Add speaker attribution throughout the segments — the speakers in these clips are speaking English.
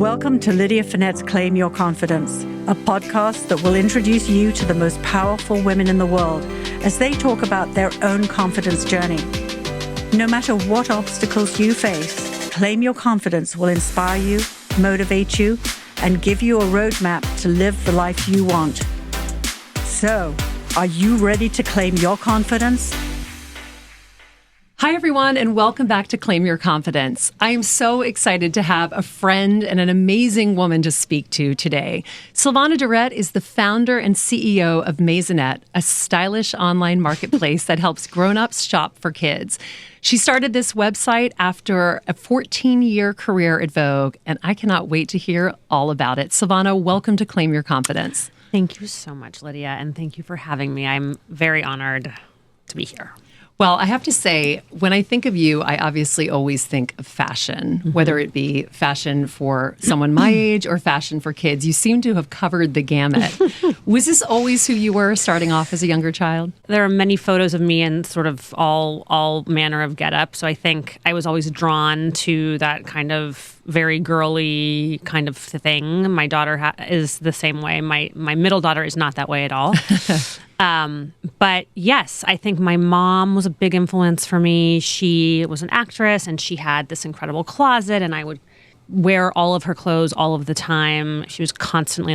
Speaker 1: Welcome to Lydia Fenet's Claim Your Confidence, a podcast that will introduce you to the most powerful women in the world as they talk about their own confidence journey. No matter what obstacles you face, Claim Your Confidence will inspire you, motivate you, and give you a roadmap to live the life you want. So, are you ready to claim your confidence?
Speaker 2: Hi, everyone, and welcome back to Claim Your Confidence. I am so excited to have a friend and an amazing woman to speak to today. Sylvana Durrett is the founder and CEO of Maisonette, a stylish online marketplace that helps grown-ups shop for kids. She started this website after a 14-year career at Vogue, and I cannot wait to hear all about it. Sylvana, welcome to Claim Your Confidence.
Speaker 3: Thank you so much, Lydia, and thank you for having me. I'm very honored to be here.
Speaker 2: Well, I have to say, when I think of you, I obviously always think of fashion, whether it be fashion for someone my age or fashion for kids. You seem to have covered the gamut. Was this always who you were starting off as a younger child?
Speaker 3: There are many photos of me in sort of all manner of getup. So I think I was always drawn to that kind of very girly kind of thing. My daughter is the same way. My middle daughter is not that way at all. But yes, I think my mom was a big influence for me. She was an actress and she had this incredible closet and I would wear all of her clothes all of the time. She was constantly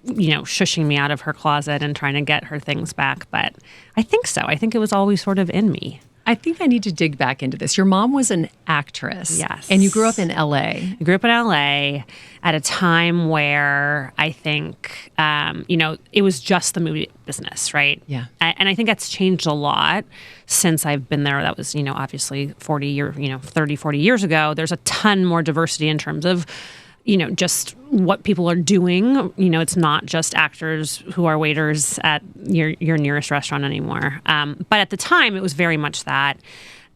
Speaker 3: shushing me out of her closet and trying to get her things back. But I think so. I think it was always sort of in me.
Speaker 2: I think I need to dig back into this. Your mom was an actress.
Speaker 3: Yes.
Speaker 2: And you grew up in LA.
Speaker 3: I grew up in LA at a time where I think, it was just the movie business, right?
Speaker 2: Yeah.
Speaker 3: And I think that's changed a lot since I've been there. That was, obviously 30, 40 years ago. There's a ton more diversity in terms of just what people are doing. It's not just actors who are waiters at your nearest restaurant anymore. But at the time, it was very much that.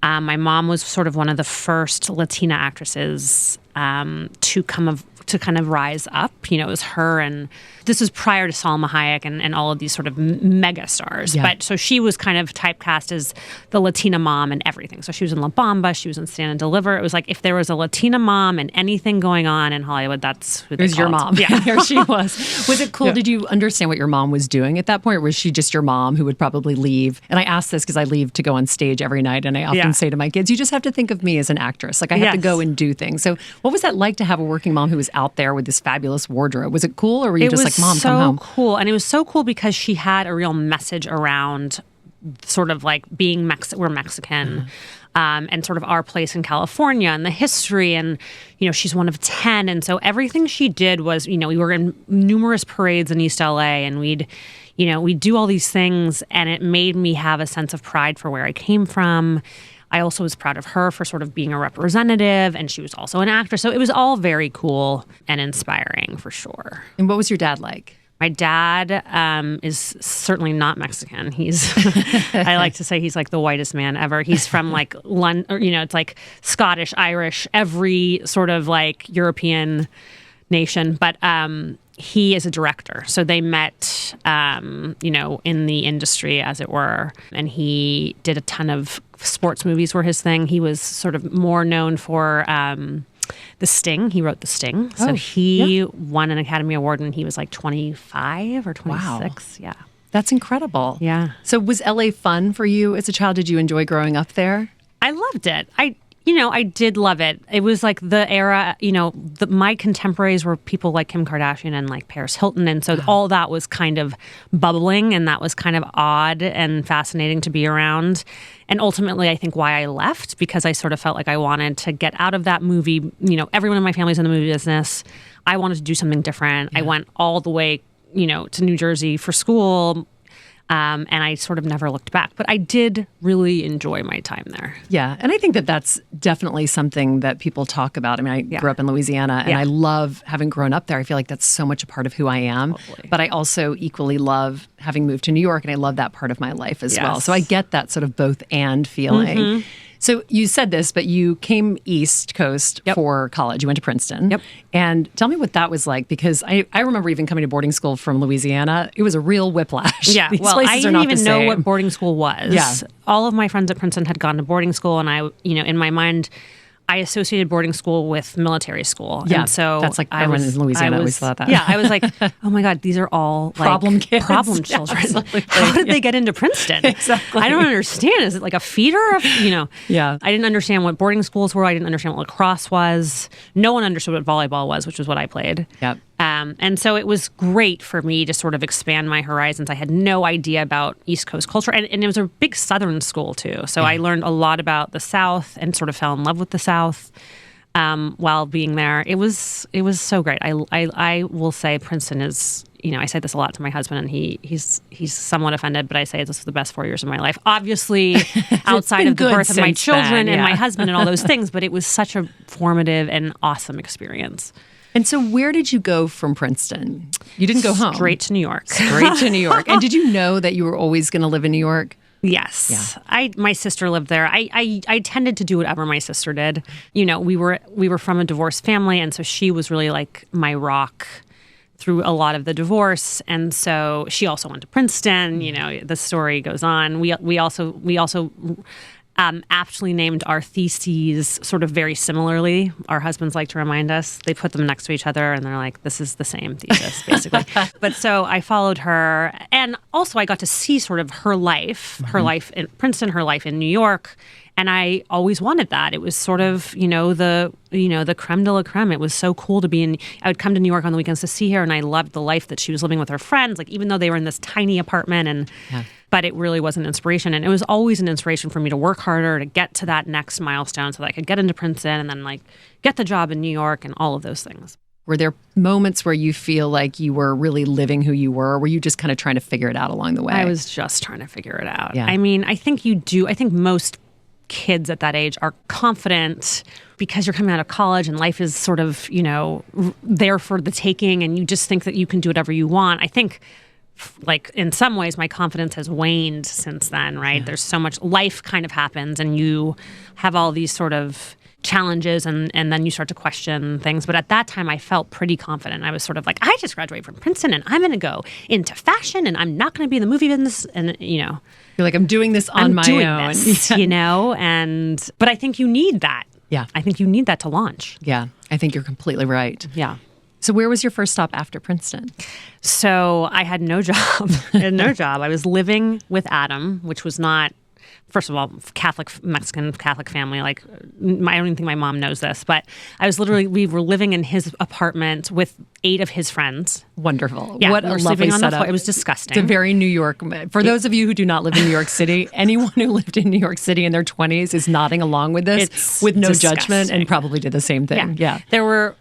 Speaker 3: My mom was sort of one of the first Latina actresses to kind of rise up. It was her, and this was prior to Salma Hayek and all of these sort of mega stars.
Speaker 2: Yeah.
Speaker 3: But so she was kind of typecast as the Latina mom and everything. So she was in La Bamba, she was in Stand and Deliver. It was like if there was a Latina mom and anything going on in Hollywood, that's who they
Speaker 2: It was your
Speaker 3: called.
Speaker 2: mom.
Speaker 3: Yeah.
Speaker 2: There she was. Was it cool?
Speaker 3: Yeah.
Speaker 2: Did you understand what your mom was doing at that point? Or was she just your mom who would probably leave? And I ask this because I leave to go on stage every night. And I often say to my kids, you just have to think of me as an actress. Like I have to go and do things. So what was that like to have a working mom who was out there with this fabulous wardrobe? Was it cool, or were you just like, Mom, come home?
Speaker 3: It was so cool. And it was so cool because she had a real message around sort of like being we're Mexican. And sort of our place in California and the history. And, she's one of 10. And so everything she did was, we were in numerous parades in East LA and we'd do all these things. And it made me have a sense of pride for where I came from. I also was proud of her for sort of being a representative. And she was also an actress. So it was all very cool and inspiring for sure.
Speaker 2: And what was your dad like?
Speaker 3: My dad is certainly not Mexican. He's, I like to say he's like the whitest man ever. He's from like London, it's like Scottish, Irish, every sort of like European nation. But he is a director. So they met, in the industry, as it were. And he did a ton of sports movies were his thing. He was sort of more known for The Sting. He wrote The Sting. So he won an Academy Award when he was like 25 or 26.
Speaker 2: Wow.
Speaker 3: Yeah.
Speaker 2: That's incredible.
Speaker 3: Yeah.
Speaker 2: So was LA fun for you as a child? Did you enjoy growing up there?
Speaker 3: I loved it. I did love it. It was like the era, my contemporaries were people like Kim Kardashian and like Paris Hilton. And so all that was kind of bubbling and that was kind of odd and fascinating to be around. And ultimately, I think why I left, because I sort of felt like I wanted to get out of that movie. Everyone in my family's in the movie business. I wanted to do something different. Yeah. I went all the way, to New Jersey for school. And I sort of never looked back. But I did really enjoy my time there.
Speaker 2: Yeah. And I think that that's definitely something that people talk about. I mean, I grew up in Louisiana and I love having grown up there. I feel like that's so much a part of who I am.
Speaker 3: Totally.
Speaker 2: But I also equally love having moved to New York, and I love that part of my life as well. So I get that sort of both and feeling. Mm-hmm. So you said this, but you came East Coast for college. You went to Princeton.
Speaker 3: Yep.
Speaker 2: And tell me what that was like, because I remember even coming to boarding school from Louisiana. It was a real whiplash.
Speaker 3: Yeah.
Speaker 2: Well,
Speaker 3: I didn't even know what boarding school was. Yeah. All of my friends at Princeton had gone to boarding school, and I, in my mind, I associated boarding school with military school.
Speaker 2: Yeah,
Speaker 3: and so
Speaker 2: that's like everyone in Louisiana always thought that.
Speaker 3: Yeah, I was like, oh my God, these are all like,
Speaker 2: problem kids.
Speaker 3: problem children.
Speaker 2: Absolutely.
Speaker 3: How did they get into Princeton?
Speaker 2: Exactly.
Speaker 3: I don't understand. Is it like a feeder?
Speaker 2: Yeah.
Speaker 3: I didn't understand what boarding schools were. I didn't understand what lacrosse was. No one understood what volleyball was, which was what I played.
Speaker 2: Yep.
Speaker 3: And so it was great for me to sort of expand my horizons. I had no idea about East Coast culture. And it was a big Southern school, too. So I learned a lot about the South and sort of fell in love with the South while being there. It was so great. I will say Princeton is, I say this a lot to my husband, and he's somewhat offended, but I say this was the best 4 years of my life. Obviously, outside of the birth of my children and my husband and all those things, but it was such a formative and awesome experience.
Speaker 2: And so where did you go from Princeton? You didn't go home.
Speaker 3: Straight to New York.
Speaker 2: Straight to New York. And did you know that you were always going to live in New York?
Speaker 3: Yes. Yeah. My sister lived there. I tended to do whatever my sister did. We were from a divorced family, and so she was really like my rock through a lot of the divorce. And so she also went to Princeton. The story goes on. We also aptly named our theses sort of very similarly. Our husbands like to remind us. They put them next to each other and they're like, this is the same thesis, basically. But so I followed her. And also I got to see sort of her life in Princeton, her life in New York. And I always wanted that. It was sort of, the creme de la creme. It was so cool to be in. I would come to New York on the weekends to see her, and I loved the life that she was living with her friends. Like, even though they were in this tiny apartment, but it really was an inspiration. And it was always an inspiration for me to work harder, to get to that next milestone so that I could get into Princeton and then get the job in New York and all of those things.
Speaker 2: Were there moments where you feel like you were really living who you were? Or were you just kind of trying to figure it out along the way?
Speaker 3: I was just trying to figure it out.
Speaker 2: Yeah.
Speaker 3: I mean, I think you do. I think most kids at that age are confident because you're coming out of college and life is sort of, there for the taking, and you just think that you can do whatever you want. I think, like, in some ways, my confidence has waned since then, right? Yeah. There's so much life kind of happens, and you have all these sort of challenges, and then you start to question things. But at that time, I felt pretty confident. I was sort of like, I just graduated from Princeton, and I'm going to go into fashion, and I'm not going to be in the movie business, and
Speaker 2: You're like, I'm doing this on my own.
Speaker 3: This, but I think you need that.
Speaker 2: Yeah.
Speaker 3: I think you need that to launch.
Speaker 2: Yeah. I think you're completely right.
Speaker 3: Yeah.
Speaker 2: So where was your first stop after Princeton?
Speaker 3: So I had no job. I was living with Adam, which was not, first of all, Mexican Catholic family. Like, I don't even think my mom knows this, but we were living in his apartment with 8 of his friends.
Speaker 2: Wonderful.
Speaker 3: Yeah,
Speaker 2: what a lovely setup.
Speaker 3: It was disgusting.
Speaker 2: It's a very New York. For those of you who do not live in New York City, anyone who lived in New York City in their 20s is nodding along with this with no judgment, and probably did the same thing. Yeah.
Speaker 3: There were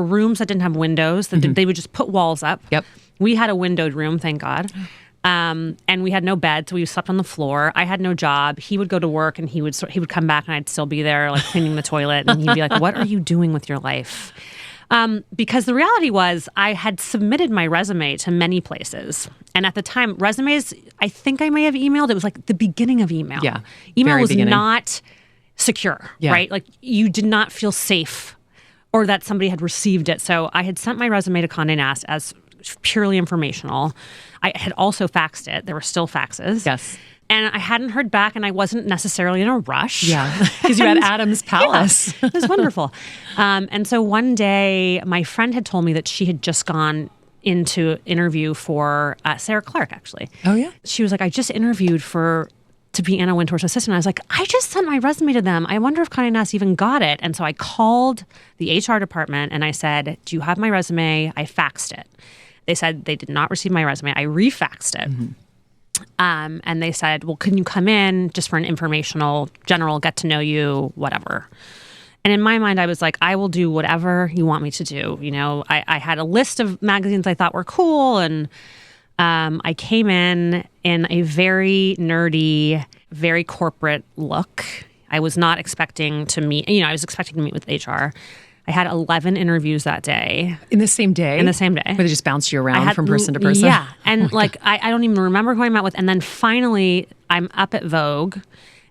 Speaker 3: rooms that didn't have windows. They would just put walls up.
Speaker 2: Yep.
Speaker 3: We had a windowed room, thank God. And we had no bed, so we slept on the floor. I had no job. He would go to work, and he would come back, and I'd still be there, like, cleaning the toilet. And he'd be like, "What are you doing with your life?" Because the reality was, I had submitted my resume to many places, and at the time, resumes, I think I may have emailed. It was like the beginning of email.
Speaker 2: Yeah,
Speaker 3: email was not secure, right? Like, you did not feel safe, or that somebody had received it. So I had sent my resume to Condé Nast as purely informational. I had also faxed it. There were still faxes.
Speaker 2: Yes.
Speaker 3: And I hadn't heard back, and I wasn't necessarily in a rush.
Speaker 2: Yeah, because you had Adam's Palace.
Speaker 3: Yeah, it was wonderful. And so one day, my friend had told me that she had just gone into interview for Sarah Clark, actually.
Speaker 2: Oh, yeah?
Speaker 3: She was like, I just interviewed to be Anna Wintour's assistant. I was like, I just sent my resume to them. I wonder if Condé Nast even got it. And so I called the HR department, and I said, do you have my resume? I faxed it. They said they did not receive my resume. I refaxed it. Mm-hmm. And they said, well, can you come in just for an informational, general, get to know you, whatever. And in my mind, I was like, I will do whatever you want me to do. I had a list of magazines I thought were cool. And I came in a very nerdy, very corporate look. I was not expecting to meet, I was expecting to meet with HR. I had 11 interviews that day.
Speaker 2: In the same day?
Speaker 3: In the same day.
Speaker 2: Where they just bounced you around from person to person?
Speaker 3: Yeah. And I don't even remember who I met with. And then finally, I'm up at Vogue,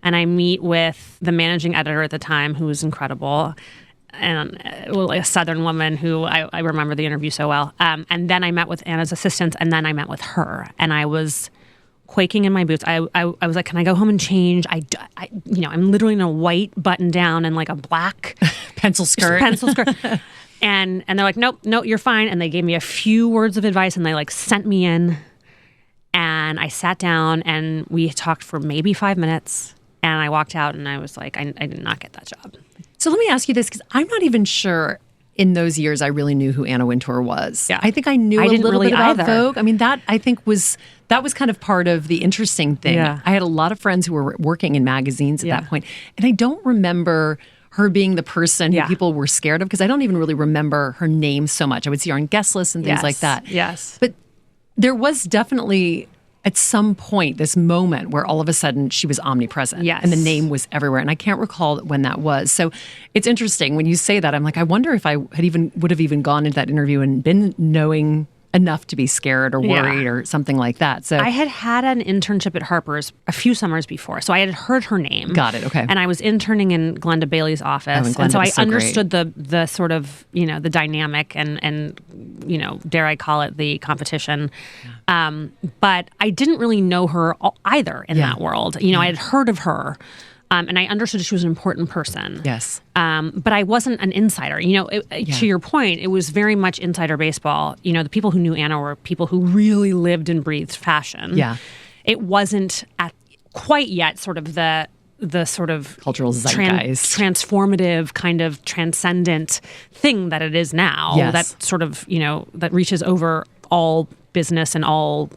Speaker 3: and I meet with the managing editor at the time, who was incredible, and a Southern woman who I remember the interview so well. And then I met with Anna's assistants, and then I met with her. And I was quaking in my boots. I was like, can I go home and change? I'm literally in a white button down and like a black
Speaker 2: pencil skirt.
Speaker 3: And they're like, nope, you're fine. And they gave me a few words of advice and they like sent me in. And I sat down and we talked for maybe 5 minutes. And I walked out and I was like, I did not get that job.
Speaker 2: So let me ask you this, because I'm not even sure in those years I really knew who Anna Wintour was.
Speaker 3: Yeah.
Speaker 2: I think I knew a little
Speaker 3: really
Speaker 2: bit about
Speaker 3: either.
Speaker 2: Vogue. I mean, that I think was kind of part of the interesting thing.
Speaker 3: Yeah.
Speaker 2: I had a lot of friends who were working in magazines at that point. And I don't remember her being the person who people were scared of, because I don't even really remember her name so much. I would see her on guest lists and things like that.
Speaker 3: Yes.
Speaker 2: But there was definitely at some point this moment where all of a sudden she was omnipresent.
Speaker 3: Yes.
Speaker 2: And the name was everywhere. And I can't recall when that was. So it's interesting when you say that. I'm like, I wonder if I would have even gone into that interview and been knowing enough to be scared or worried or something like that. So
Speaker 3: I had an internship at Harper's a few summers before. So I had heard her name.
Speaker 2: Got it. Okay.
Speaker 3: And I was interning in Glenda Bailey's office.
Speaker 2: And
Speaker 3: so I
Speaker 2: was so
Speaker 3: understood the sort of, the dynamic and dare I call it the competition. But I didn't really know her either in that world. I had heard of her. And I understood she was an important person.
Speaker 2: Yes.
Speaker 3: But I wasn't an insider. To your point, it was very much insider baseball. The people who knew Anna were people who really lived and breathed fashion.
Speaker 2: Yeah.
Speaker 3: It wasn't quite yet sort of the sort of
Speaker 2: cultural zeitgeist,
Speaker 3: transformative kind of transcendent thing that it is now.
Speaker 2: Yes.
Speaker 3: That sort of, that reaches over all business and all,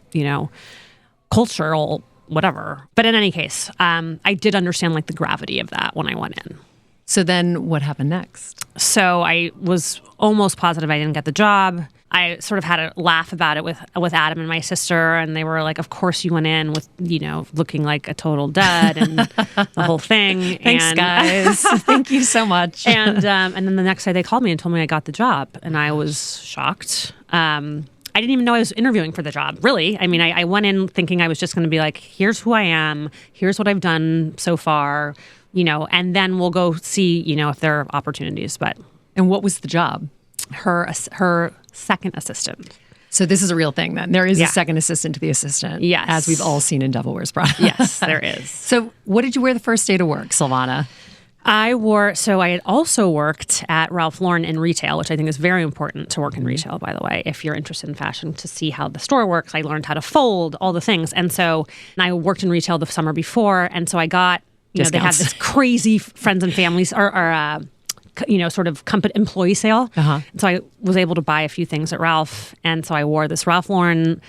Speaker 3: cultural whatever. But in any case, I did understand like the gravity of that when I went in.
Speaker 2: So then what happened next?
Speaker 3: So I was almost positive I didn't get the job. I sort of had a laugh about it with Adam and my sister, and they were like, of course you went in with, looking like a total dud and the whole thing.
Speaker 2: Thanks, guys. Thank you so much.
Speaker 3: And then the next day they called me and told me I got the job, and I was shocked. I didn't even know I was interviewing for the job, really. I mean, I went in thinking I was just going to be like, here's who I am, here's what I've done so far, and then we'll go see, if there are opportunities.
Speaker 2: And what was the job?
Speaker 3: Her second assistant.
Speaker 2: So this is a real thing then. There is a second assistant to the assistant.
Speaker 3: Yes.
Speaker 2: As we've all seen in Devil Wears Prada.
Speaker 3: Yes, there is.
Speaker 2: So what did you wear the first day to work, Sylvana?
Speaker 3: I had also worked at Ralph Lauren in retail, which I think is very important to work in retail, by the way, if you're interested in fashion, to see how the store works. I learned how to fold, all the things. And I worked in retail the summer before. And so I got, they have this crazy friends and families sort of company employee sale.
Speaker 2: Uh-huh.
Speaker 3: And so I was able to buy a few things at Ralph. And so I wore this Ralph Lauren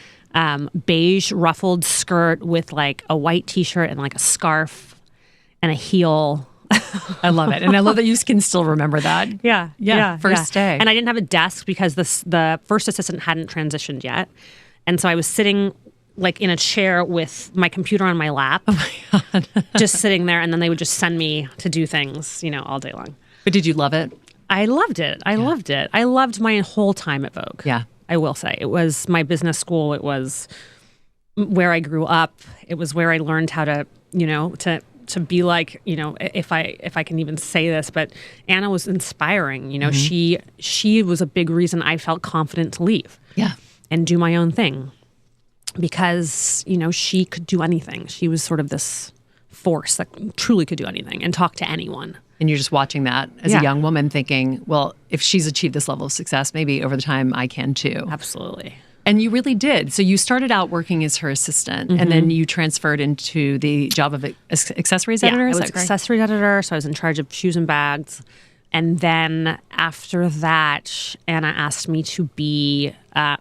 Speaker 3: beige ruffled skirt with like a white t-shirt and like a scarf and a heel.
Speaker 2: I love it. And I love that you can still remember that.
Speaker 3: Yeah.
Speaker 2: First day.
Speaker 3: And I didn't have a desk because the first assistant hadn't transitioned yet. And so I was sitting like in a chair with my computer on my lap. Oh my God. Just sitting there, and then they would just send me to do things, all day long.
Speaker 2: But did you love it?
Speaker 3: I loved it. I loved it. I loved my whole time at Vogue.
Speaker 2: Yeah.
Speaker 3: I will say. It was my business school. It was where I grew up. It was where I learned how to, to be like, if I can even say this, but Anna was inspiring. Mm-hmm. She was a big reason I felt confident to leave.
Speaker 2: Yeah.
Speaker 3: And do my own thing. Because, she could do anything. She was sort of this force that truly could do anything and talk to anyone.
Speaker 2: And you're just watching that as a young woman thinking, well, if she's achieved this level of success, maybe over the time I can too.
Speaker 3: Absolutely.
Speaker 2: And you really did. So you started out working as her assistant, and then you transferred into the job of accessories editor?
Speaker 3: I was accessories editor, so I was in charge of shoes and bags. And then after that, Anna asked me to be,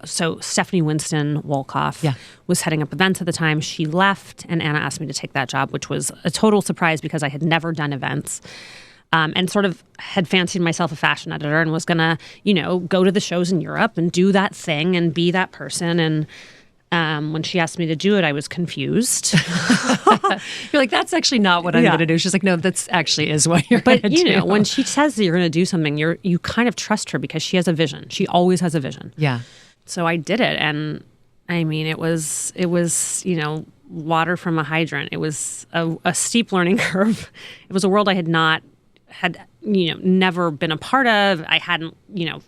Speaker 3: so Stephanie Winston Wolkoff was heading up events at the time. She left, and Anna asked me to take that job, which was a total surprise because I had never done events. And sort of had fancied myself a fashion editor and was going to, go to the shows in Europe and do that thing and be that person. And when she asked me to do it, I was confused.
Speaker 2: You're like, that's actually not what I'm going to do. She's like, no, that's actually is what you're going to do.
Speaker 3: But, when she says that you're going to do something, you kind of trust her because she has a vision. She always has a vision.
Speaker 2: Yeah.
Speaker 3: So I did it. And I mean, it was water from a hydrant. It was a steep learning curve. It was a world I had never been a part of. I hadn't,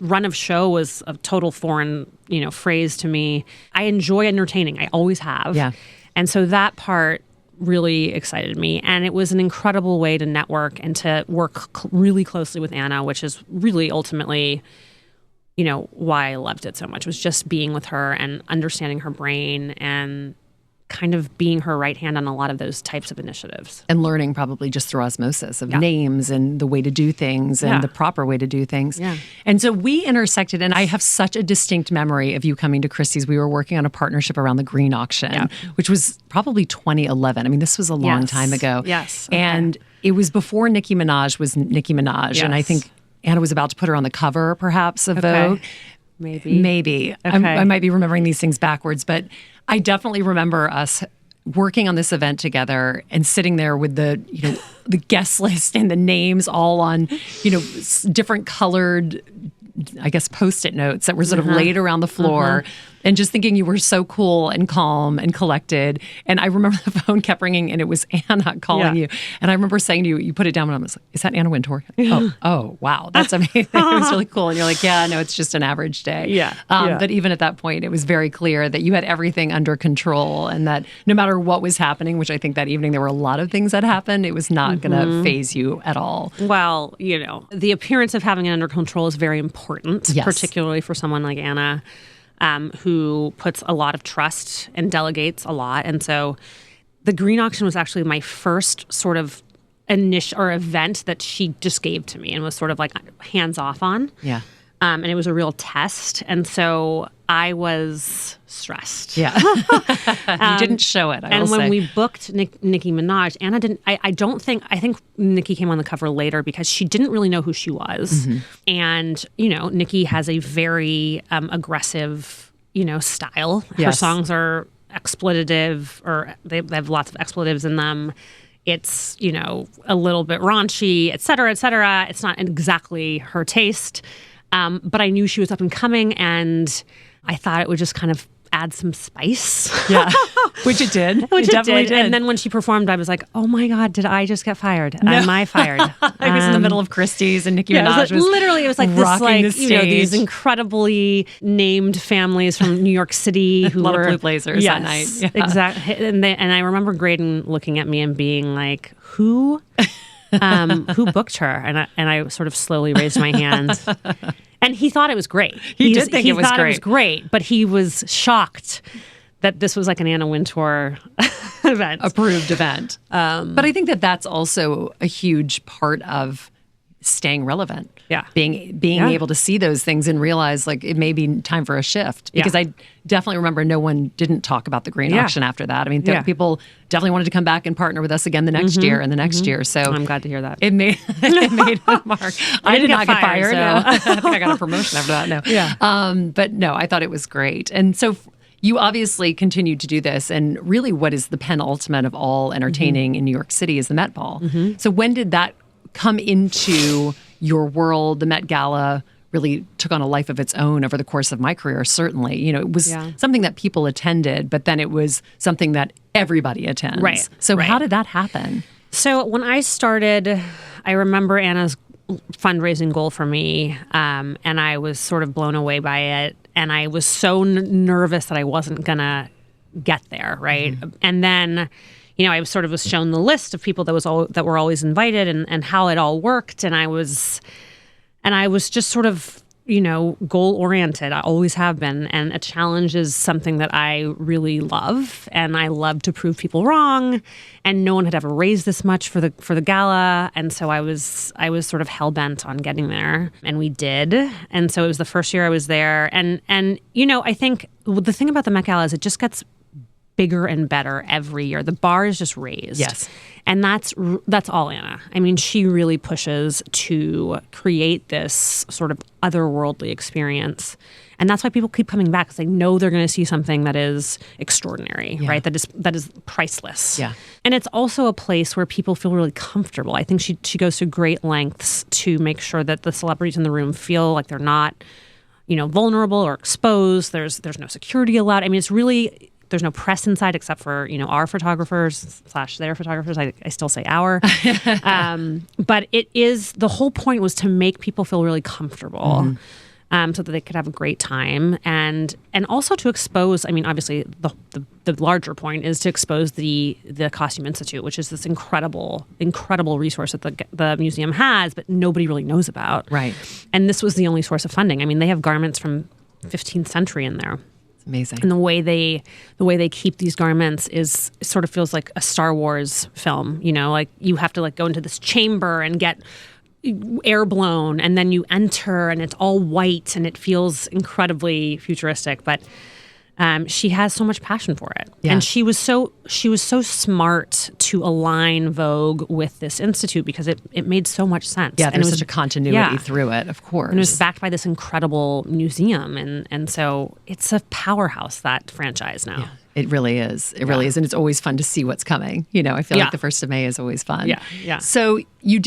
Speaker 3: run of show was a total foreign, phrase to me. I enjoy entertaining. I always have.
Speaker 2: Yeah.
Speaker 3: And so that part really excited me. And it was an incredible way to network and to work really closely with Anna, which is really ultimately, why I loved it so much, was just being with her and understanding her brain and kind of being her right hand on a lot of those types of initiatives.
Speaker 2: And learning probably just through osmosis of names and the way to do things and the proper way to do things.
Speaker 3: Yeah.
Speaker 2: And so we intersected, and I have such a distinct memory of you coming to Christie's. We were working on a partnership around the green auction, which was probably 2011. I mean, this was a long time ago.
Speaker 3: Yes. Okay.
Speaker 2: And it was before Nicki Minaj was Nicki Minaj.
Speaker 3: Yes.
Speaker 2: And I think Anna was about to put her on the cover, perhaps, of Vogue. Maybe.
Speaker 3: Okay.
Speaker 2: I might be remembering these things backwards, but I definitely remember us working on this event together and sitting there with the guest list and the names all on, different colored, I guess, Post-it notes that were sort of laid around the floor. And just thinking you were so cool and calm and collected. And I remember the phone kept ringing and it was Anna calling you. And I remember saying to you, you put it down and I was like, is that Anna Wintour? Oh, wow. That's amazing. It was really cool. And you're like, yeah, no, it's just an average day. But even at that point, it was very clear that you had everything under control and that no matter what was happening, which I think that evening there were a lot of things that happened, it was not going to faze you at all.
Speaker 3: Well, the appearance of having it under control is very important, particularly for someone like Anna. Who puts a lot of trust and delegates a lot. And so the green auction was actually my first sort of event that she just gave to me and was sort of like hands off on.
Speaker 2: Yeah.
Speaker 3: And it was a real test. And so I was stressed.
Speaker 2: Yeah. You didn't show it, I will say.
Speaker 3: And when we booked Nicki Minaj, Anna didn't, I think Nicki came on the cover later because she didn't really know who she was. And, Nicki has a very aggressive, style. Her songs are expletive, or they have lots of expletives in them. It's, a little bit raunchy, et cetera, et cetera. It's not exactly her taste. But I knew she was up and coming, and I thought it would just kind of add some spice.
Speaker 2: Yeah, which it did. It definitely did.
Speaker 3: And then when she performed, I was like, oh my God, did I just get fired? No. Am I fired?
Speaker 2: I was in the middle of Christie's and Nicki Minaj was
Speaker 3: literally, it was like this, these incredibly named families from New York City who
Speaker 2: a lot
Speaker 3: were
Speaker 2: of blue blazers that night. Yeah.
Speaker 3: Exactly. And I remember Graydon looking at me and being like, who booked her? And I sort of slowly raised my hand. And he thought it was great.
Speaker 2: He did think it was
Speaker 3: thought
Speaker 2: great.
Speaker 3: It was great, but he was shocked that this was like an Anna Wintour event.
Speaker 2: Approved event. But I think that that's also a huge part of staying relevant.
Speaker 3: Yeah.
Speaker 2: Being able to see those things and realize like it may be time for a shift. Because I definitely remember no one didn't talk about the green auction after that. I mean, people definitely wanted to come back and partner with us again the next year and the next year. So
Speaker 3: I'm glad to hear that.
Speaker 2: It made a mark. I did not get fired.
Speaker 3: So.
Speaker 2: No. I think I got a promotion after that. No.
Speaker 3: Yeah.
Speaker 2: But no, I thought it was great. And so you obviously continued to do this. And really what is the penultimate of all entertaining in New York City is the Met Ball. So when did that come into your world? The Met Gala really took on a life of its own over the course of my career, certainly. It was something that people attended, but then it was something that everybody attends.
Speaker 3: Right.
Speaker 2: So how did that happen?
Speaker 3: So when I started, I remember Anna's fundraising goal for me, and I was sort of blown away by it. And I was so nervous that I wasn't going to get there, right? And then I sort of was shown the list of people that were always invited and how it all worked. And I was just sort of, goal oriented. I always have been. And a challenge is something that I really love. And I love to prove people wrong. And no one had ever raised this much for the gala. And so I was sort of hell bent on getting there. And we did. And so it was the first year I was there. And I think the thing about the Met Gala is it just gets bigger and better every year. The bar is just raised.
Speaker 2: Yes.
Speaker 3: And that's all Anna. I mean, she really pushes to create this sort of otherworldly experience. And that's why people keep coming back, because they know they're going to see something that is extraordinary, right? That is priceless.
Speaker 2: Yeah.
Speaker 3: And it's also a place where people feel really comfortable. I think she goes to great lengths to make sure that the celebrities in the room feel like they're not, vulnerable or exposed. There's no security allowed. I mean, it's really... There's no press inside except for, our photographers / their photographers. I still say our. But it is, the whole point was to make people feel really comfortable. so that they could have a great time, and also to expose. I mean, obviously, the larger point is to expose the Costume Institute, which is this incredible resource that the museum has, but nobody really knows about.
Speaker 2: Right.
Speaker 3: And this was the only source of funding. I mean, they have garments from 15th century in there.
Speaker 2: It's amazing.
Speaker 3: And the way they keep these garments is, it sort of feels like a Star Wars film. You know, like you have to like go into this chamber and get air blown, and then you enter and it's all white and it feels incredibly futuristic, but she has so much passion for it.
Speaker 2: Yeah.
Speaker 3: And she was so smart to align Vogue with this institute because it made so much sense.
Speaker 2: Yeah,
Speaker 3: and
Speaker 2: there's
Speaker 3: it was
Speaker 2: such a continuity through it, of course.
Speaker 3: And it was backed by this incredible museum, and so it's a powerhouse, that franchise now.
Speaker 2: Yeah. It really is. It really is. And it's always fun to see what's coming. You know, I feel like the 1st of May is always fun.
Speaker 3: Yeah. Yeah.
Speaker 2: So you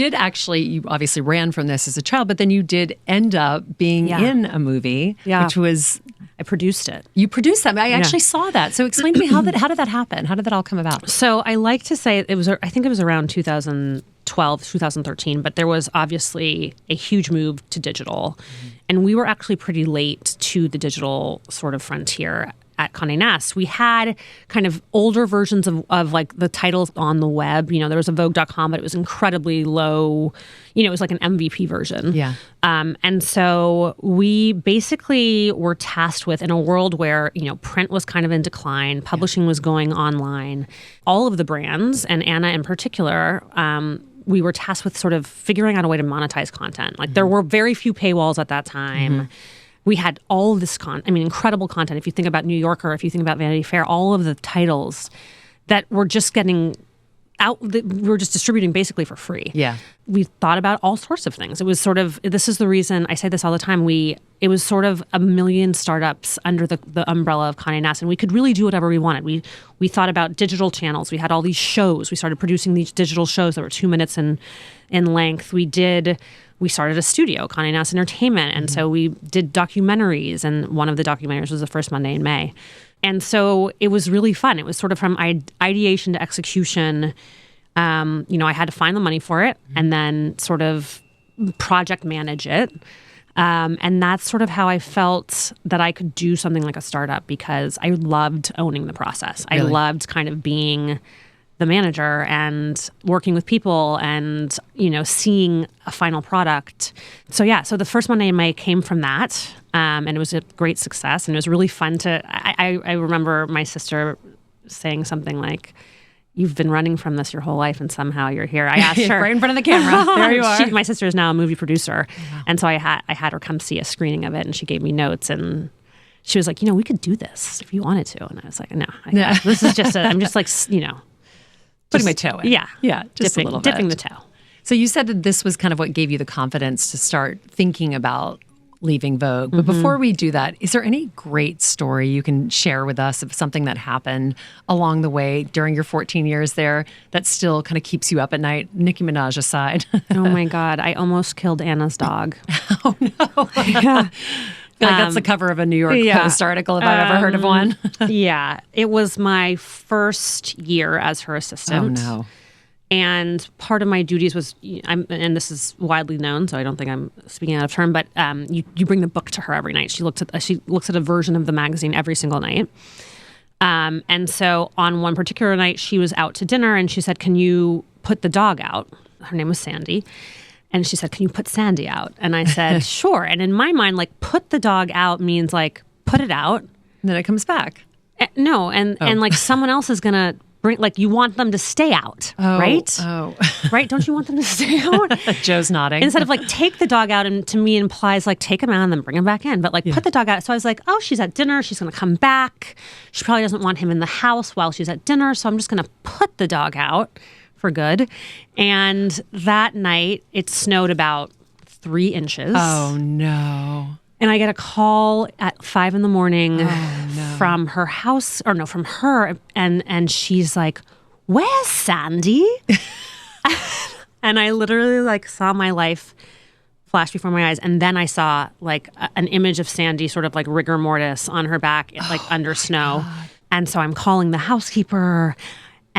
Speaker 2: obviously ran from this as a child, but then you did end up being in a movie, which was...
Speaker 3: I produced it.
Speaker 2: You produced that. I actually saw that. So explain to me, how did that happen? How did that all come about?
Speaker 3: So I like to say I think it was around 2012, 2013, but there was obviously a huge move to digital. Mm-hmm. And we were actually pretty late to the digital sort of frontier at Condé Nast. We had kind of older versions of like the titles on the web. You know, there was a Vogue.com, but it was incredibly low. You know, it was like an MVP version.
Speaker 2: Yeah.
Speaker 3: And so we basically were tasked with, in a world where, you know, print was kind of in decline, publishing was going online, all of the brands, and Anna in particular, we were tasked with sort of figuring out a way to monetize content. Like there were very few paywalls at that time. Mm-hmm. We had all of this incredible content. If you think about New Yorker, if you think about Vanity Fair, all of the titles that were just getting out, we were just distributing basically for free.
Speaker 2: Yeah.
Speaker 3: We thought about all sorts of things. It was sort of, this is the reason, I say this all the time, it was sort of a million startups under the umbrella of Condé Nast, and we could really do whatever we wanted. We thought about digital channels. We had all these shows. We started producing these digital shows that were 2 minutes in length. We started a studio, Condé Nast Entertainment, and so we did documentaries, and one of the documentaries was the first Monday in May. And so it was really fun. It was sort of from ideation to execution. You know, I had to find the money for it and then sort of project manage it. And that's sort of how I felt that I could do something like a startup, because I loved owning the process. Really? I loved kind of being the manager and working with people and, you know, seeing a final product. So the first Monday in May came from that. And it was a great success, and it was really fun I remember my sister saying something like, "You've been running from this your whole life and somehow you're here." I asked her.
Speaker 2: Right in front of the camera. There you are.
Speaker 3: My sister is now a movie producer. Wow. And so I had her come see a screening of it, and she gave me notes, and she was like, "You know, we could do this if you wanted to." And I was like, "No, this is just I'm just like, you know,
Speaker 2: putting my toe in."
Speaker 3: Yeah.
Speaker 2: Yeah. Just a little bit.
Speaker 3: Dipping the toe.
Speaker 2: So you said that this was kind of what gave you the confidence to start thinking about leaving Vogue. But before we do that, is there any great story you can share with us of something that happened along the way during your 14 years there that still kind of keeps you up at night, Nicki Minaj aside?
Speaker 3: Oh my God. I almost killed Anna's dog.
Speaker 2: Oh no. Yeah. I feel like that's the cover of a New York Post article if I've ever heard of one.
Speaker 3: Yeah. It was my first year as her assistant.
Speaker 2: Oh no.
Speaker 3: And part of my duties was, and this is widely known, so I don't think I'm speaking out of turn, but you bring the book to her every night. She looks at a version of the magazine every single night. And so on one particular night, she was out to dinner, and she said, "Can you put the dog out?" Her name was Sandy. And she said, "Can you put Sandy out?" And I said, "Sure." And in my mind, like, put the dog out means like, put it out.
Speaker 2: And then it comes back.
Speaker 3: No. And like someone else is going to bring, like, you want them to stay out, right?
Speaker 2: Oh.
Speaker 3: Right? Don't you want them to stay out?
Speaker 2: Joe's nodding.
Speaker 3: Instead of like, take the dog out, and to me implies like, take him out and then bring him back in. But like, put the dog out. So I was like, oh, she's at dinner. She's going to come back. She probably doesn't want him in the house while she's at dinner. So I'm just going to put the dog out for good. And that night, it snowed about 3 inches.
Speaker 2: Oh, no.
Speaker 3: And I get a call at 5 a.m. From her house, or no, from her, and she's like, "Where's Sandy?" And I literally like saw my life flash before my eyes, and then I saw like an image of Sandy, sort of like rigor mortis on her back, like under snow. God. And so I'm calling the housekeeper,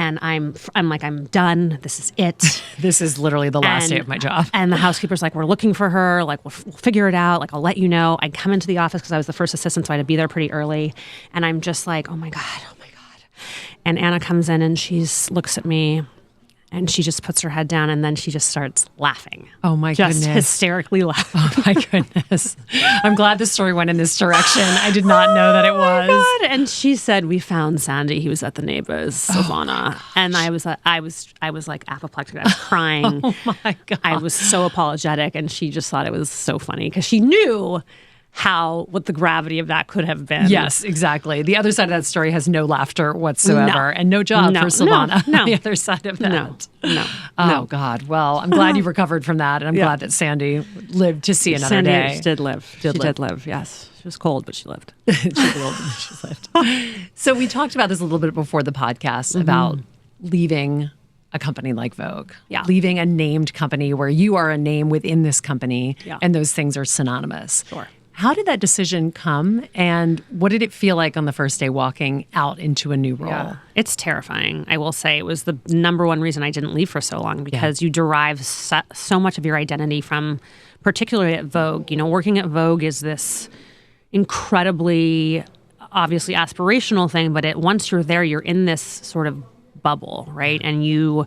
Speaker 3: And I'm like, I'm done. This is it.
Speaker 2: This is literally the last day of my job.
Speaker 3: And the housekeeper's like, we're looking for her. Like, we'll figure it out. Like, I'll let you know. I come into the office because I was the first assistant, so I had to be there pretty early. And I'm just like, oh my God. And Anna comes in and she looks at me and she just puts her head down and then she just starts laughing.
Speaker 2: Oh my goodness.
Speaker 3: Just hysterically laughing.
Speaker 2: Oh my goodness. I'm glad the story went in this direction. I did not know that it was.
Speaker 3: God. And she said, we found Sandy. He was at the neighbor's, Sylvana. And I was like apoplectic. I was crying.
Speaker 2: Oh my God.
Speaker 3: I was so apologetic. And she just thought it was so funny because she knew what the gravity of that could have been.
Speaker 2: Yes, exactly. The other side of that story has no laughter whatsoever and no job for Sylvana.
Speaker 3: No.
Speaker 2: The other side of that.
Speaker 3: No.
Speaker 2: Oh God. Well, I'm glad you recovered from that, and I'm glad that Sandy lived to see another
Speaker 3: Sandy
Speaker 2: day.
Speaker 3: did live. She did live. Yes, she was cold, but she lived.
Speaker 2: She lived. So we talked about this a little bit before the podcast about leaving a company like Vogue, leaving a named company where you are a name within this company, and those things are synonymous.
Speaker 3: Sure.
Speaker 2: How did that decision come, and what did it feel like on the first day walking out into a new role?
Speaker 3: Yeah. It's terrifying. I will say it was the number one reason I didn't leave for so long because you derive so much of your identity from, particularly at Vogue. You know, working at Vogue is this incredibly, obviously aspirational thing, but once you're there, you're in this sort of bubble, right? And you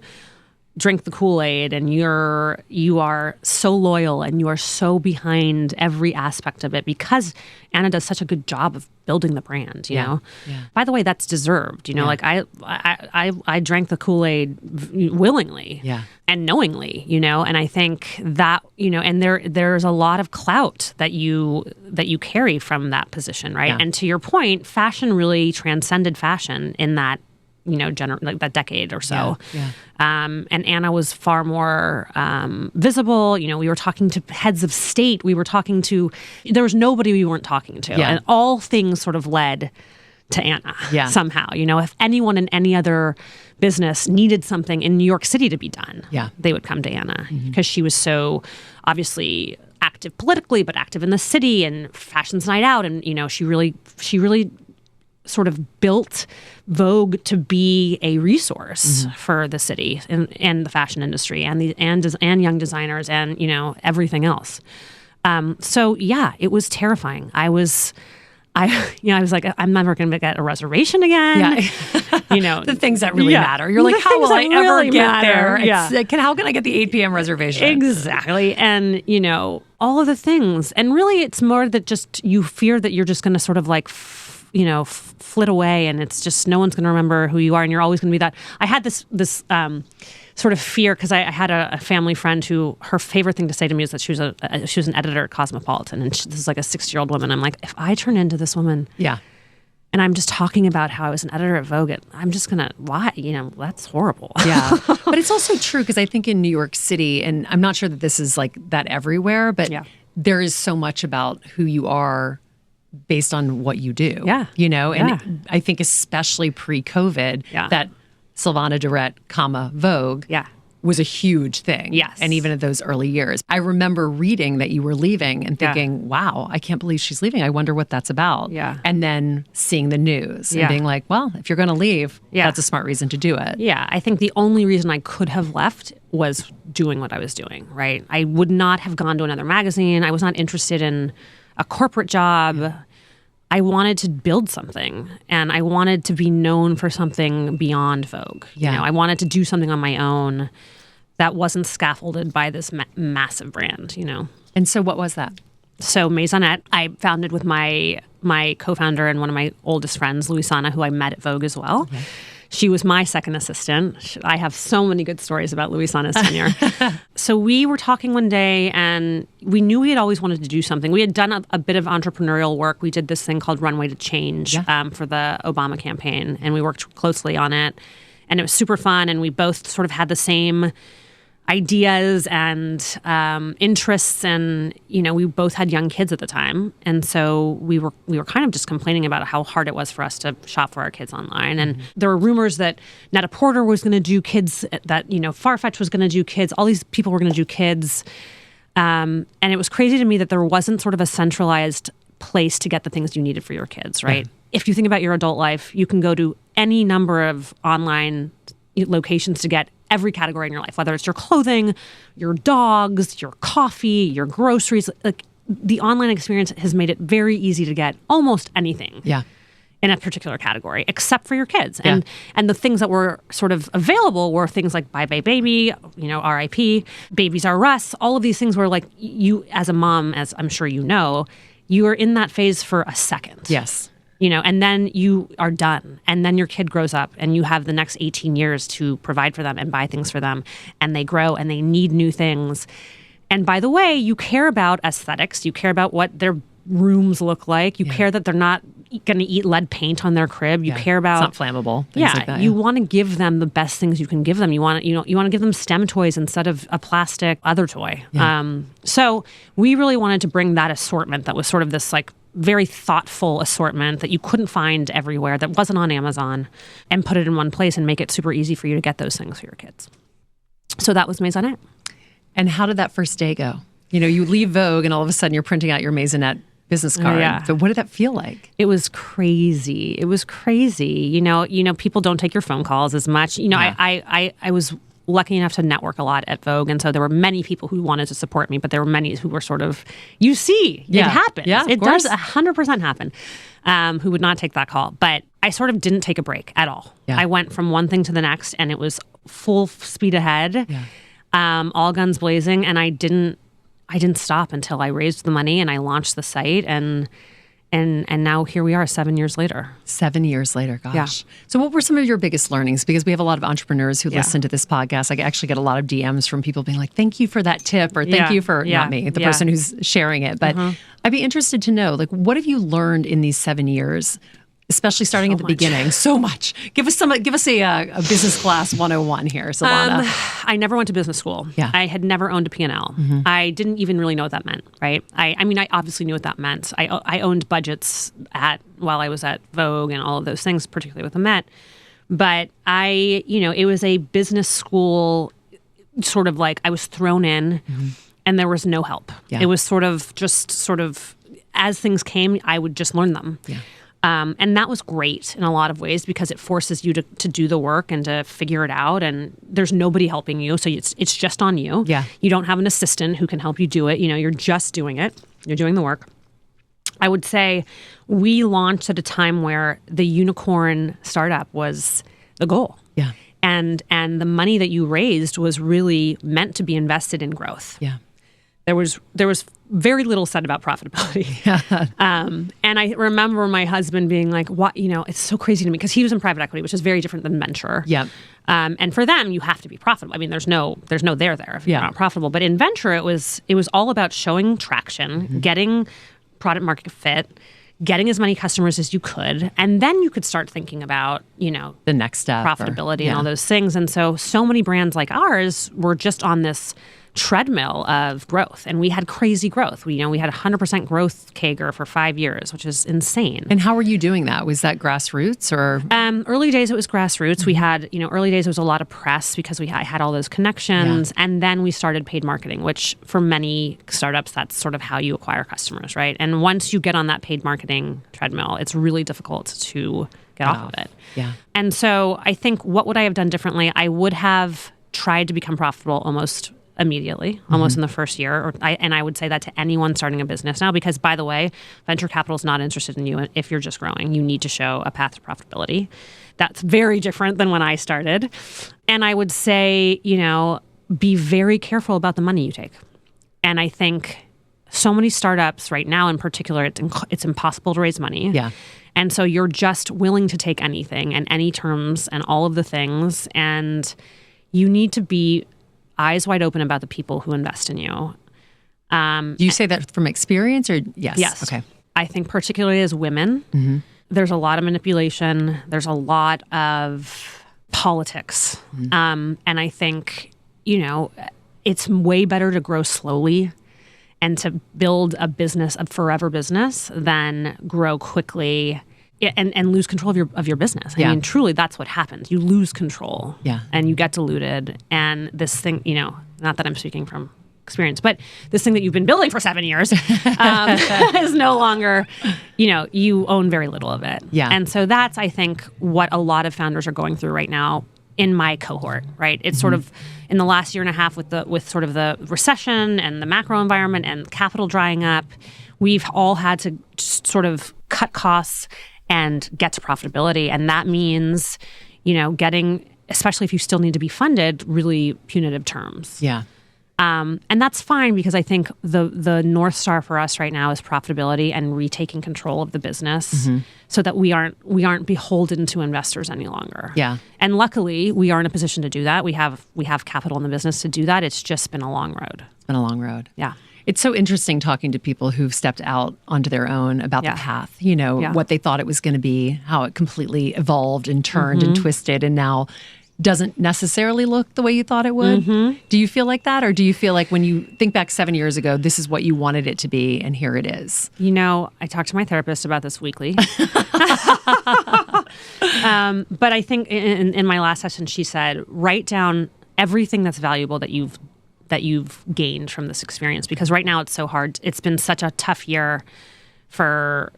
Speaker 3: drink the Kool-Aid and you are so loyal and you are so behind every aspect of it because Anna does such a good job of building the brand, you know? Yeah. By the way, that's deserved, you know, like I drank the Kool-Aid willingly and knowingly, you know, and I think that, you know, and there's a lot of clout that you carry from that position, right? Yeah. And to your point, fashion really transcended fashion in that, you know, like that decade or so. Yeah. And Anna was far more visible. You know, we were talking to heads of state. There was nobody we weren't talking to. Yeah. And all things sort of led to Anna somehow. You know, if anyone in any other business needed something in New York City to be done, they would come to Anna because she was so obviously active politically, but active in the city and Fashion's Night Out. And, you know, she really sort of built Vogue to be a resource for the city and the fashion industry and young designers and, you know, everything else. So yeah, it was terrifying. I was like, I'm never going to get a reservation again. Yeah. You know,
Speaker 2: the things that really matter. You're like, how will I ever get there? How can I get the 8 p.m. reservation?
Speaker 3: Exactly. And, you know, all of the things. And really, it's more that just you fear that you're just going to sort of like, you know, flit away and it's just no one's going to remember who you are and you're always going to be that. I had this sort of fear because I had a family friend who her favorite thing to say to me is that she was an editor at Cosmopolitan and this is like a 60-year-old woman. I'm like, if I turn into this woman and I'm just talking about how I was an editor at Vogue, I'm just going to, why? You know, that's horrible.
Speaker 2: Yeah. But it's also true because I think in New York City, and I'm not sure that this is like that everywhere, but there is so much about who you are based on what you do. Yeah. You know, and I think especially pre-COVID, that Sylvana Durrett, Vogue was a huge thing.
Speaker 3: Yes.
Speaker 2: And even in those early years. I remember reading that you were leaving and thinking, wow, I can't believe she's leaving. I wonder what that's about. Yeah. And then seeing the news and being like, well, if you're going to leave, that's a smart reason to do it.
Speaker 3: Yeah. I think the only reason I could have left was doing what I was doing, right? I would not have gone to another magazine. I was not interested in a corporate job. I wanted to build something and I wanted to be known for something beyond Vogue. You know, I wanted to do something on my own that wasn't scaffolded by this massive brand, you know.
Speaker 2: And so what was that?
Speaker 3: So Maisonette, I founded with my co-founder and one of my oldest friends, Louisana, who I met at Vogue as well. Okay. She was my second assistant. I have so many good stories about Louisana's tenure. So we were talking one day and we knew we had always wanted to do something. We had done a bit of entrepreneurial work. We did this thing called Runway to Change for the Obama campaign and we worked closely on it. And it was super fun and we both sort of had the same ideas and interests and, you know, we both had young kids at the time. And so we were kind of just complaining about how hard it was for us to shop for our kids online. And there were rumors that Net-a-Porter was going to do kids, that, you know, Farfetch was going to do kids. All these people were going to do kids. And it was crazy to me that there wasn't sort of a centralized place to get the things you needed for your kids, right? If you think about your adult life, you can go to any number of online locations to get every category in your life, whether it's your clothing, your dogs, your coffee, your groceries. Like, the online experience has made it very easy to get almost anything.
Speaker 2: Yeah.
Speaker 3: In a particular category, except for your kids. And the things that were sort of available were things like Bye Bye Baby, RIP, Babies R Us, all of these things were like, you as a mom, as I'm sure you know, you are in that phase for a second.
Speaker 2: Yes.
Speaker 3: And then you are done. And then your kid grows up and you have the next 18 years to provide for them and buy things for them. And they grow and they need new things. And by the way, you care about aesthetics. You care about what their rooms look like. You care that they're not going to eat lead paint on their crib. You care about
Speaker 2: it's not flammable. Things like that,
Speaker 3: you want to give them the best things you can give them. You want to give them STEM toys instead of a plastic other toy. So we really wanted to bring that assortment that was sort of this like very thoughtful assortment that you couldn't find everywhere, that wasn't on Amazon, and put it in one place and make it super easy for you to get those things for your kids. So that was Maisonette.
Speaker 2: And how did that first day go? You leave Vogue and all of a sudden you're printing out your Maisonette business card.
Speaker 3: Yeah.
Speaker 2: But what did that feel like?
Speaker 3: It was crazy. It was crazy. People don't take your phone calls as much. I was lucky enough to network a lot at Vogue. And so there were many people who wanted to support me, but there were many who were sort of, it happens.
Speaker 2: Yeah,
Speaker 3: it does 100% happen, who would not take that call. But I sort of didn't take a break at all.
Speaker 2: Yeah.
Speaker 3: I went from one thing to the next and it was full speed ahead, all guns blazing. And I didn't stop until I raised the money and I launched the site, and now here we are 7 years later.
Speaker 2: 7 years later, gosh.
Speaker 3: Yeah.
Speaker 2: So what were some of your biggest learnings? Because we have a lot of entrepreneurs who listen to this podcast. I actually get a lot of DMs from people being like, thank you for that tip, or thank you for, not me, the person who's sharing it. But I'd be interested to know, like, what have you learned in these 7 years? Especially starting at the beginning. So much. Give us a business class 101 here, Sylvana.
Speaker 3: I never went to business school.
Speaker 2: Yeah.
Speaker 3: I had never owned a P&L. I didn't even really know what that meant, right? I mean, I obviously knew what that meant. I owned budgets while I was at Vogue and all of those things, particularly with the Met. But it was a business school, sort of like I was thrown in and there was no help. Yeah. It was sort of as things came, I would just learn them. Yeah. And that was great in a lot of ways because it forces you to do the work and to figure it out. And there's nobody helping you. So it's just on you. Yeah. You don't have an assistant who can help you do it. You're just doing it. You're doing the work. I would say we launched at a time where the unicorn startup was the goal. Yeah. And the money that you raised was really meant to be invested in growth. Yeah. There was very little said about profitability. And I remember my husband being like, "What? It's so crazy to me," because he was in private equity, which is very different than venture. Yeah. And for them, you have to be profitable. I mean, there's no there if you're not profitable. But in venture, it was all about showing traction, getting product market fit, getting as many customers as you could, and then you could start thinking about,
Speaker 2: the next step,
Speaker 3: profitability and all those things. And so many brands like ours were just on this treadmill of growth, and we had crazy growth. We had 100% growth CAGR for 5 years, which is insane.
Speaker 2: And how were you doing that? Was that grassroots or?
Speaker 3: Early days it was grassroots. We had, early days it was a lot of press because I had all those connections, and then we started paid marketing, which for many startups that's sort of how you acquire customers, right? And once you get on that paid marketing treadmill, it's really difficult to get off of it. Yeah. And so I think, what would I have done differently? I would have tried to become profitable almost immediately, almost in the first year. And I would say that to anyone starting a business now, because, by the way, venture capital is not interested in you if you're just growing. You need to show a path to profitability. That's very different than when I started. And I would say, be very careful about the money you take. And I think so many startups right now in particular, it's impossible to raise money. Yeah. And so you're just willing to take anything and any terms and all of the things. And you need to be eyes wide open about the people who invest in you.
Speaker 2: Do you say that from experience or yes?
Speaker 3: Yes.
Speaker 2: Okay.
Speaker 3: I think particularly as women, there's a lot of manipulation. There's a lot of politics. And I think, it's way better to grow slowly and to build a business, a forever business, than grow quickly and lose control of your business. I mean, truly, that's what happens. You lose control, and you get diluted. And this thing, not that I'm speaking from experience, but this thing that you've been building for 7 years is no longer, you own very little of it. Yeah. And so that's, I think, what a lot of founders are going through right now, in my cohort, right? It's sort of in the last year and a half with sort of the recession and the macro environment and capital drying up, we've all had to just sort of cut costs and get to profitability. And that means, getting, especially if you still need to be funded, really punitive terms.
Speaker 2: Yeah.
Speaker 3: And that's fine because I think the North Star for us right now is profitability and retaking control of the business so that we aren't beholden to investors any longer.
Speaker 2: Yeah.
Speaker 3: And luckily we are in a position to do that. We have capital in the business to do that. It's just been a long road.
Speaker 2: It's been a long road.
Speaker 3: Yeah.
Speaker 2: It's so interesting talking to people who've stepped out onto their own about the path, what they thought it was going to be, how it completely evolved and turned and twisted and now doesn't necessarily look the way you thought it would. Do you feel like that? Or do you feel like when you think back 7 years ago, this is what you wanted it to be and here it is?
Speaker 3: I talk to my therapist about this weekly. But I think in my last session, she said, write down everything that's valuable that you've gained from this experience. Because right now it's so hard. It's been such a tough year for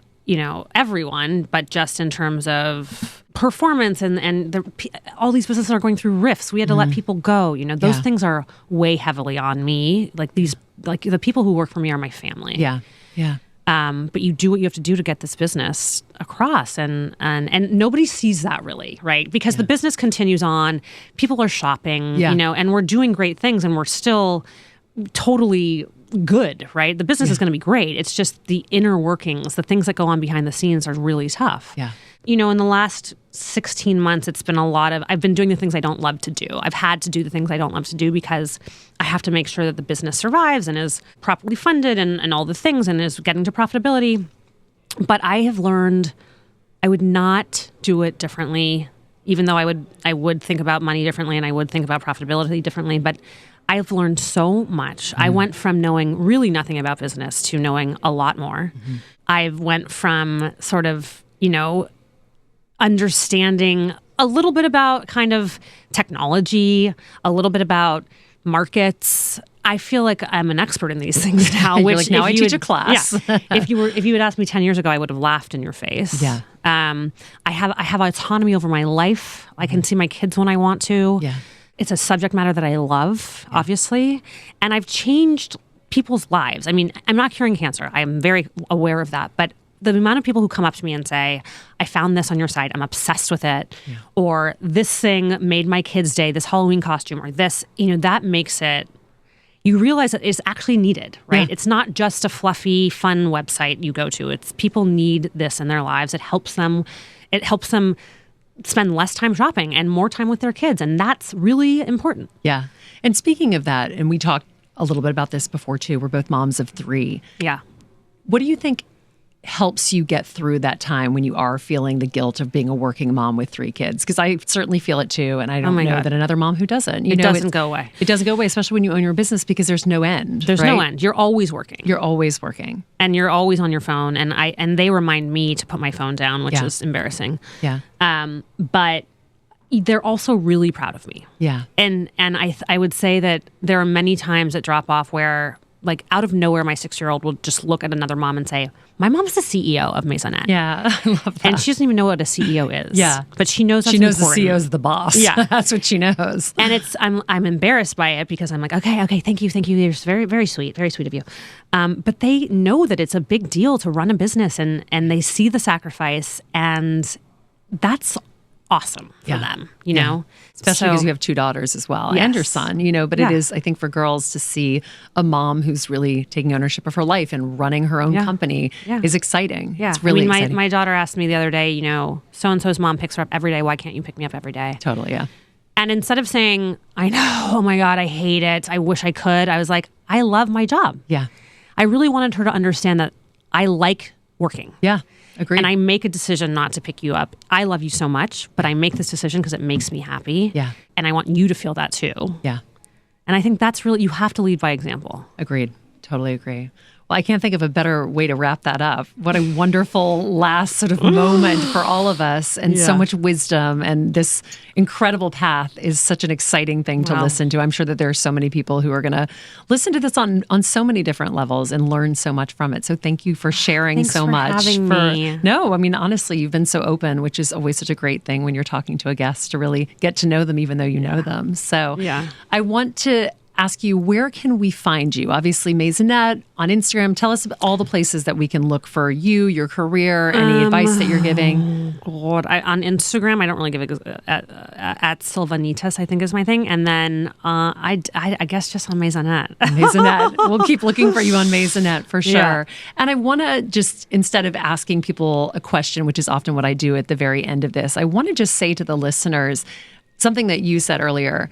Speaker 3: everyone, but just in terms of performance and all these businesses are going through rifts. We had to let people go. Those things are way heavily on me. Like the people who work for me are my family.
Speaker 2: Yeah. Yeah.
Speaker 3: But you do what you have to do to get this business across, and nobody sees that really, right? Because the business continues on. People are shopping, and we're doing great things, and we're still totally good, right? The business is going to be great. It's just the inner workings, the things that go on behind the scenes are really tough.
Speaker 2: Yeah.
Speaker 3: In the last 16 months, it's been I've been doing the things I don't love to do. I've had to do the things I don't love to do because I have to make sure that the business survives and is properly funded and all the things and is getting to profitability. But I have learned I would not do it differently, even though I would think about money differently and I would think about profitability differently. But I've learned so much. I went from knowing really nothing about business to knowing a lot more. I went from sort of, understanding a little bit about kind of technology, a little bit about markets. I feel like I'm an expert in these things now.
Speaker 2: You're like, now I teach a class.
Speaker 3: Yeah. If you had asked me 10 years ago, I would have laughed in your face.
Speaker 2: Yeah.
Speaker 3: I have autonomy over my life. I can see my kids when I want to.
Speaker 2: Yeah.
Speaker 3: It's a subject matter that I love, obviously. And I've changed people's lives. I mean, I'm not curing cancer. I am very aware of that. But the amount of people who come up to me and say, I found this on your site, I'm obsessed with it, or this thing made my kid's day, this Halloween costume, or this, that makes it, you realize that it's actually needed, right? Yeah. It's not just a fluffy, fun website you go to. It's people need this in their lives. It helps them spend less time shopping and more time with their kids. And that's really important.
Speaker 2: Yeah. And speaking of that, and we talked a little bit about this before too, we're both moms of 3.
Speaker 3: Yeah.
Speaker 2: What do you think helps you get through that time when you are feeling the guilt of being a working mom with 3 kids? Because I certainly feel it too. And I don't know that another mom who doesn't.
Speaker 3: It doesn't go away.
Speaker 2: It doesn't go away, especially when you own your business, because there's no end.
Speaker 3: There's no end. You're always working.
Speaker 2: You're always working.
Speaker 3: And you're always on your phone. And they remind me to put my phone down, which is embarrassing.
Speaker 2: Yeah.
Speaker 3: But they're also really proud of me.
Speaker 2: Yeah.
Speaker 3: And I would say that there are many times that drop off where, like, out of nowhere, my 6-year-old will just look at another mom and say, my mom's the CEO of Maisonette.
Speaker 2: Yeah, I love that.
Speaker 3: And she doesn't even know what a CEO is.
Speaker 2: Yeah.
Speaker 3: But she knows that's
Speaker 2: She knows
Speaker 3: important.
Speaker 2: the CEO is the boss.
Speaker 3: Yeah.
Speaker 2: That's what she knows.
Speaker 3: And I'm embarrassed by it because I'm like, okay, thank you. You're very, very sweet of you. But they know that it's a big deal to run a business and they see the sacrifice, and that's awesome for them, you know?
Speaker 2: Especially because you have 2 daughters as well, and your son, but it is, I think, for girls to see a mom who's really taking ownership of her life and running her own company is exciting.
Speaker 3: Yeah.
Speaker 2: It's really exciting.
Speaker 3: My daughter asked me the other day, so-and-so's mom picks her up every day. Why can't you pick me up every day?
Speaker 2: Totally, yeah.
Speaker 3: And instead of saying, I know, oh my God, I hate it, I wish I could, I was like, I love my job.
Speaker 2: Yeah.
Speaker 3: I really wanted her to understand that I like working.
Speaker 2: Yeah. Agreed.
Speaker 3: And I make a decision not to pick you up. I love you so much, but I make this decision because it makes me happy.
Speaker 2: Yeah.
Speaker 3: And I want you to feel that too.
Speaker 2: Yeah.
Speaker 3: And I think that's really, you have to lead by example.
Speaker 2: Agreed. Totally agree. Well, I can't think of a better way to wrap that up. What a wonderful last sort of moment for all of us, and so much wisdom. And this incredible path is such an exciting thing to listen to. I'm sure that there are so many people who are going to listen to this on so many different levels and learn so much from it. So thank you for sharing so much.
Speaker 3: Having me.
Speaker 2: No, I mean, honestly, you've been so open, which is always such a great thing when you're talking to a guest, to really get to know them even though you know them. So I want to ask you, where can we find you? Obviously, Maisonette on Instagram. Tell us about all the places that we can look for you, your career, any advice that you're giving.
Speaker 3: God, on Instagram, I don't really give it at Sylvanitas, I think is my thing. And then I guess just on Maisonette.
Speaker 2: Maisonette. We'll keep looking for you on Maisonette for sure. Yeah. And I want to just, instead of asking people a question, which is often what I do at the very end of this, I want to just say to the listeners something that you said earlier.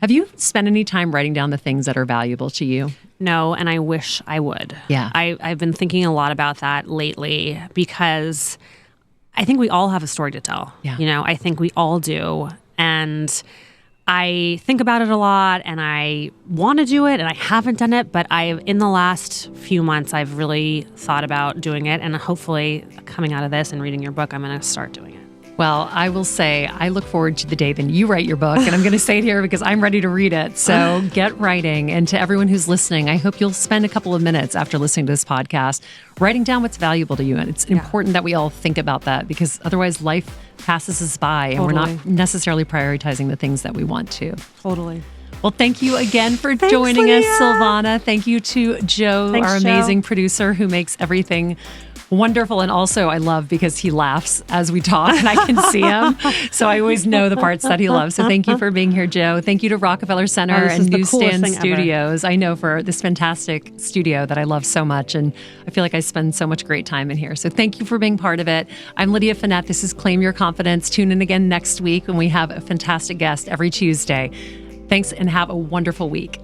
Speaker 2: Have you spent any time writing down the things that are valuable to you?
Speaker 3: No, and I wish I would.
Speaker 2: Yeah.
Speaker 3: I've been thinking a lot about that lately because I think we all have a story to tell.
Speaker 2: Yeah.
Speaker 3: You know, I think we all do. And I think about it a lot and I want to do it and I haven't done it, but in the last few months, I've really thought about doing it. And hopefully coming out of this and reading your book, I'm going to start doing it.
Speaker 2: Well, I will say I look forward to the day that you write your book, and I'm going to say it here because I'm ready to read it. So get writing. And to everyone who's listening, I hope you'll spend a couple of minutes after listening to this podcast writing down what's valuable to you. And it's important that we all think about that because otherwise life passes us by and we're not necessarily prioritizing the things that we want to.
Speaker 3: Totally.
Speaker 2: Well, thank you again for joining us, Sylvana. Thank you to Joe, our amazing producer who makes everything wonderful. And also I love because he laughs as we talk and I can see him. So I always know the parts that he loves. So thank you for being here, Joe. Thank you to Rockefeller Center and Newsstand Studios. I know, for this fantastic studio that I love so much. And I feel like I spend so much great time in here. So thank you for being part of it. I'm Lydia Fenet. This is Claim Your Confidence. Tune in again next week when we have a fantastic guest every Tuesday. Thanks and have a wonderful week.